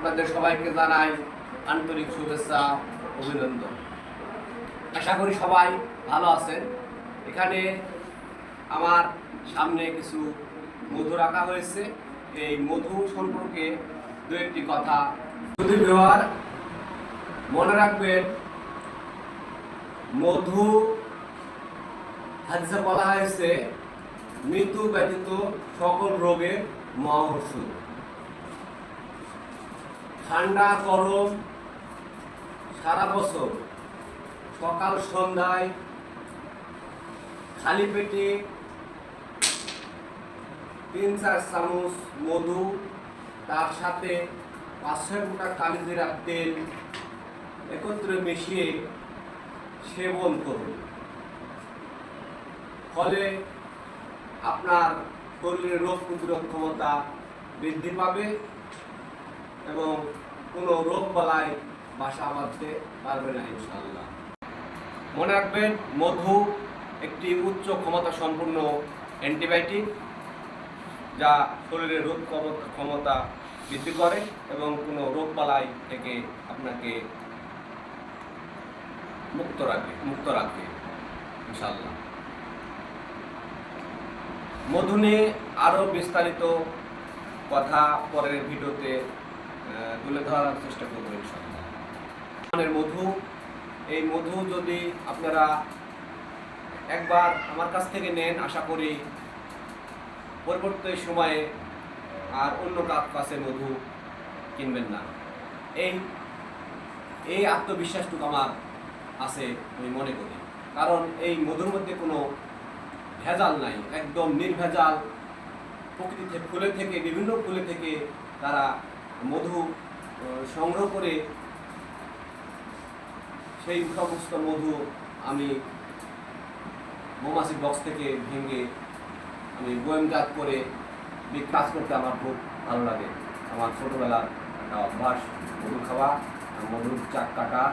আপনাদের সবাইকে জানাই আন্তরিক শুভেচ্ছা অভিনন্দন। আশা করি সবাই ভালো আছেন। এখানে আমার সামনে কিছু মধু রাখা হয়েছে। এই মধু সম্পর্কে দু একটি কথা যদি ব্যবহার মনে রাখবেন। মধু হাদিসে বলা হয়েছে মৃত্যু ব্যতীত সকল রোগের মহাঔষধ। ঠান্ডা গরম সারা বছর সকাল সন্ধ্যায় খালি পেটে 3-4 চামচ মধু, তার সাথে 5-6 ফোঁটা কালিজিরার তেল একত্রে মিশিয়ে সেবন করুন। ফলে আপনার শরীরের রোগ প্রতিরোধ ক্ষমতা বৃদ্ধি পাবে এবং কোনো রোগ বালাই বাসা বাঁধতে পারবে না ইনশাআল্লাহ। মনে রাখবেন, মধু একটি উচ্চ ক্ষমতা সম্পন্ন অ্যান্টিবায়োটিক, যা শরীরের রোগ ক্ষমতা বৃদ্ধি করে এবং কোনো রোগ বালাই থেকে আপনাকে মুক্ত রাখবে ইনশাআল্লাহ। মধু নিয়ে আরও বিস্তারিত কথা পরের ভিডিওতে তুলে ধরার চেষ্টা করব ইনশাআল্লাহ। মধু, এই মধু যদি আপনারা একবার আমার কাছ থেকে নেন, আশা করি পরবর্তী সময়ে আর অন্য কাছে মধু কিনবেন না। এই আত্মবিশ্বাসটুকু আমার আছে আমি মনে করি, কারণ এই মধুর মধ্যে কোনো ভেজাল নাই, একদম নির্ভেজাল। প্রকৃতি ফুলে থেকে, বিভিন্ন ফুলে থেকে তারা মধু সংগ্রহ করে সেই সমস্ত মধু আমি মৌমাছির বক্স থেকে ভেঙে আমি বয়ামজাত করে কাজ করতে আমার খুব ভালো লাগে। আমার ছোটোবেলার একটা অভ্যাস মধু খাওয়া, মধুর চাক কাটা,